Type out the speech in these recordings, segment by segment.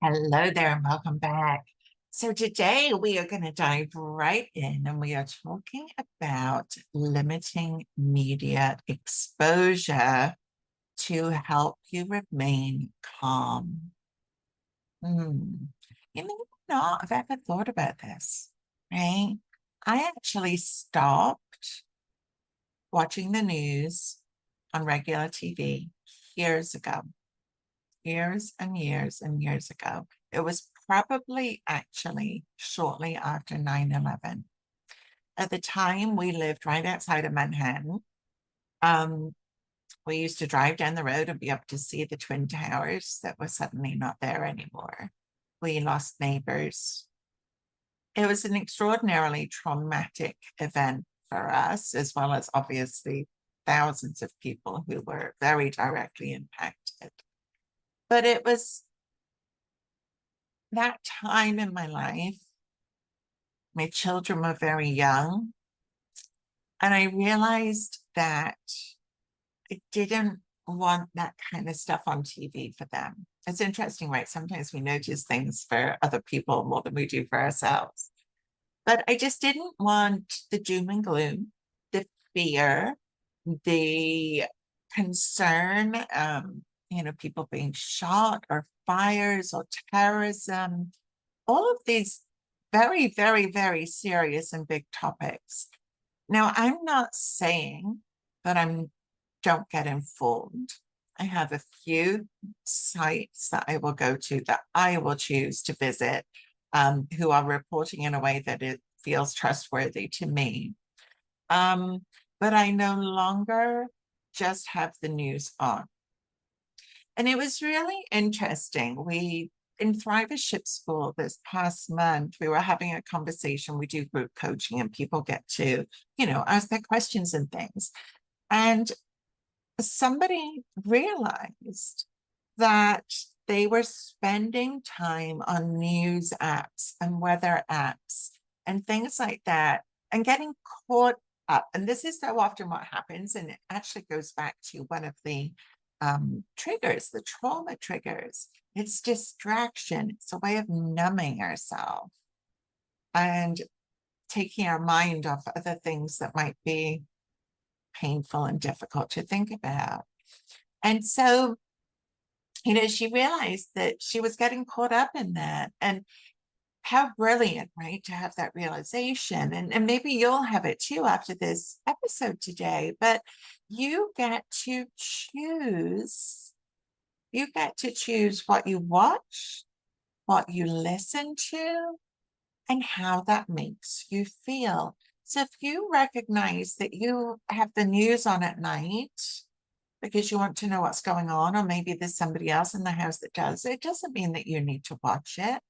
Hello there and welcome back. So today we are going to dive right in and we are talking about limiting media exposure to help you remain calm. Hmm. You may not have ever thought about this, right? I actually stopped watching the news on regular TV years ago, years and years and years ago. It was probably actually shortly after 9/11. At the time, we lived right outside of Manhattan. Um, we used to drive down the road and be able to see the Twin Towers that were suddenly not there anymore. We lost neighbors. It was an extraordinarily traumatic event for us, as well as obviously thousands of people who were very directly impacted. But it was that time in my life. My children were very young, and I realized that I didn't want that kind of stuff on TV for them. It's interesting, right? Sometimes we notice things for other people more than we do for ourselves. But I just didn't want the doom and gloom, the fear, the concern, people being shot or fires or terrorism, all of these very, very, very serious and big topics. Now, I'm not saying that I don't get informed. I have a few sites that I will go to that I will choose to visit, who are reporting in a way that it feels trustworthy to me. But I no longer just have the news on. And it was really interesting. In Thrivership School this past month, we were having a conversation. We do group coaching and people get to, ask their questions and things. And somebody realized that they were spending time on news apps and weather apps and things like that and getting caught up. And this is so often what happens. And it actually goes back to one of the triggers, the trauma triggers. It's distraction. It's a way of numbing ourselves and taking our mind off other things that might be painful and difficult to think about. And so, she realized that she was getting caught up in that. And how brilliant, right, to have that realization. And maybe you'll have it too after this episode today, but you get to choose. You get to choose what you watch, what you listen to, and how that makes you feel. So if you recognize that you have the news on at night because you want to know what's going on, or maybe there's somebody else in the house that does, it doesn't mean that you need to watch it.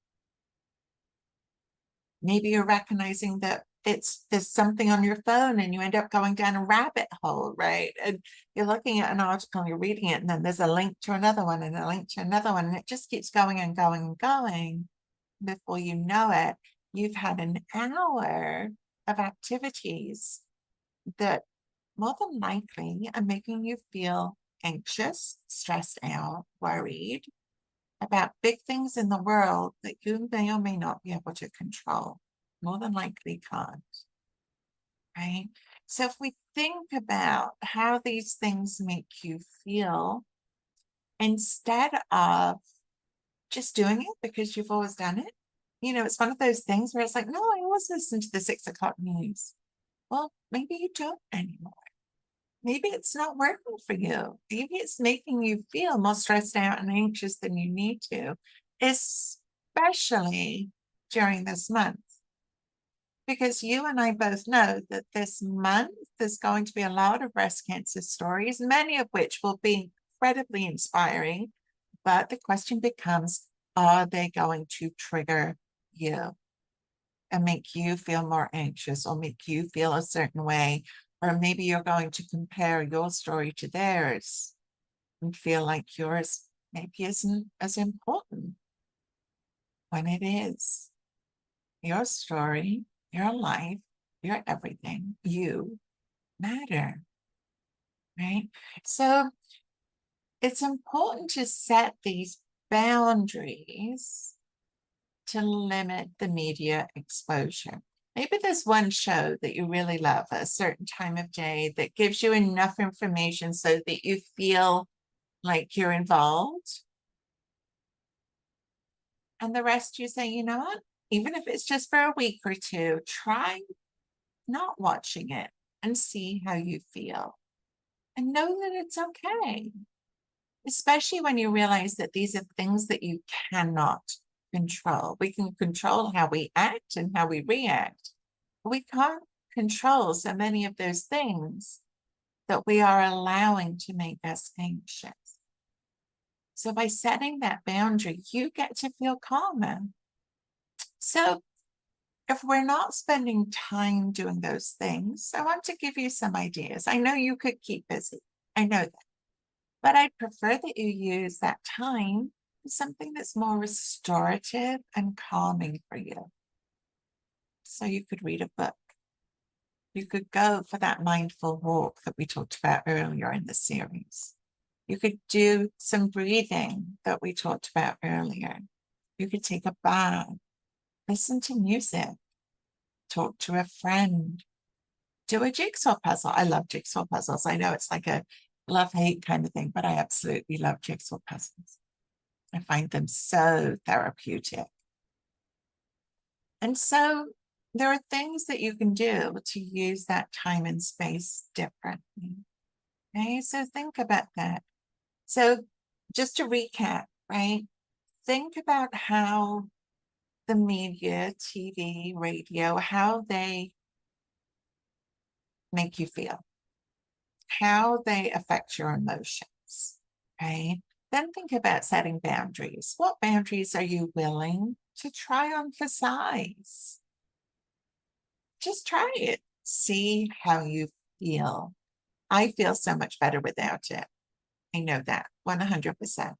Maybe you're recognizing that there's something on your phone and you end up going down a rabbit hole, right? And you're looking at an article, you're reading it, and then there's a link to another one and a link to another one, and it just keeps going and going and going. Before you know it, you've had an hour of activities that more than likely are making you feel anxious, stressed out, worried about big things in the world that you may or may not be able to control. More than likely can't, right? So if we think about how these things make you feel, instead of just doing it because you've always done it, it's one of those things where it's like, no, I always listen to the 6 o'clock news. Well, maybe you don't anymore. Maybe it's not working for you. Maybe it's making you feel more stressed out and anxious than you need to, especially during this month. Because you and I both know that this month there's going to be a lot of breast cancer stories, many of which will be incredibly inspiring. But the question becomes, are they going to trigger you and make you feel more anxious or make you feel a certain way? Or maybe you're going to compare your story to theirs and feel like yours maybe isn't as important when it is. Your story, your life, your everything, you matter, right? So it's important to set these boundaries to limit the media exposure. Maybe there's one show that you really love at a certain time of day that gives you enough information so that you feel like you're involved. And the rest you say, you know what? Even if it's just for a week or two, try not watching it and see how you feel. And know that it's okay, especially when you realize that these are things that you cannot control. We can control how we act and how we react. We can't control so many of those things that we are allowing to make us anxious. So by setting that boundary, you get to feel calmer. So if we're not spending time doing those things, I want to give you some ideas. I know you could keep busy. I know that. But I'd prefer that you use that time for something that's more restorative and calming for you. So you could read a book. You could go for that mindful walk that we talked about earlier in the series. You could do some breathing that we talked about earlier. You could take a bath, listen to music, talk to a friend, do a jigsaw puzzle. I love jigsaw puzzles. I know it's like a love-hate kind of thing, but I absolutely love jigsaw puzzles. I find them so therapeutic. And so there are things that you can do to use that time and space differently. Okay, so think about that. So just to recap, right? Think about how the media, TV, radio, how they make you feel, how they affect your emotions, right? Then think about setting boundaries. What boundaries are you willing to try on for size? Just try it. See how you feel. I feel so much better without it. I know that 100%.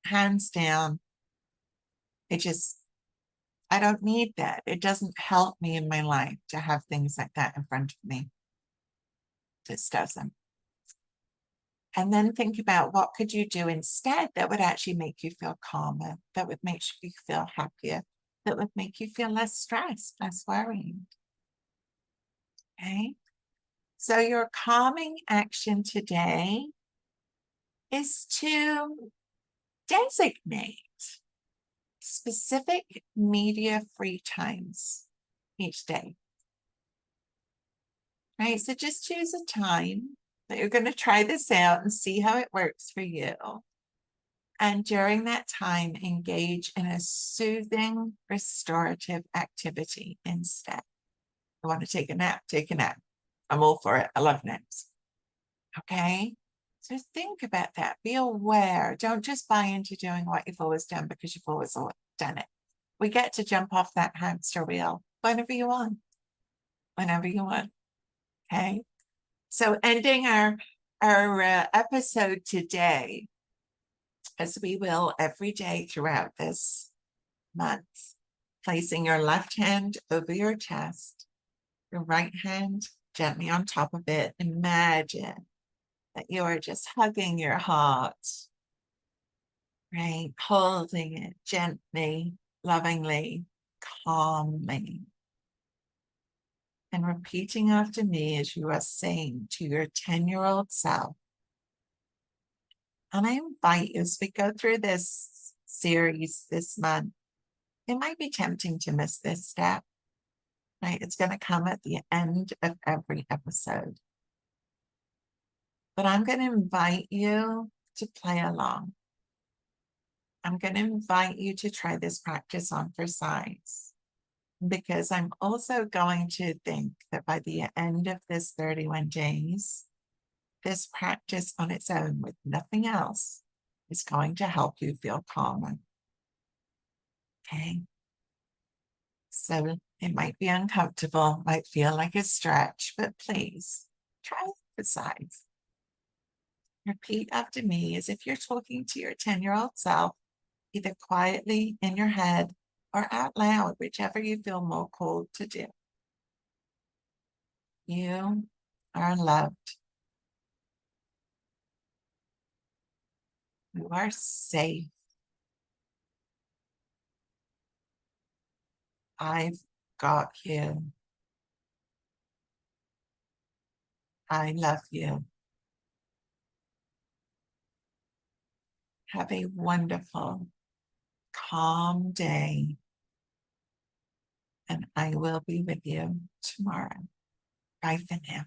Hands down, I don't need that. It doesn't help me in my life to have things like that in front of me. This doesn't. And then think about what could you do instead that would actually make you feel calmer, that would make you feel happier, that would make you feel less stressed, less worried. Okay? So your calming action today is to designate specific media-free times each day. Right? So just choose a time that you're going to try this out and see how it works for you. And during that time, engage in a soothing, restorative activity instead. I want to take a nap, take a nap. I'm all for it. I love naps. Okay? So think about that. Be aware. Don't just buy into doing what you've always done because you've always done it. We get to jump off that hamster wheel whenever you want. Whenever you want. Okay? So ending our episode today, as we will every day throughout this month, placing your left hand over your chest, your right hand gently on top of it. Imagine that you are just hugging your heart, right? Holding it gently, lovingly, calmly. And repeating after me as you are saying to your 10-year-old self. And I invite you, as we go through this series this month, it might be tempting to miss this step, right? It's going to come at the end of every episode. But I'm going to invite you to play along. I'm going to invite you to try this practice on for size, because I'm also going to think that by the end of this 31 days, this practice on its own with nothing else is going to help you feel calmer. Okay? So it might be uncomfortable, might feel like a stretch, but please try it for size. Repeat after me as if you're talking to your 10-year-old self, either quietly in your head or out loud, whichever you feel more called to do. You are loved. You are safe. I've got you. I love you. Have a wonderful, calm day, and I will be with you tomorrow. Bye for now.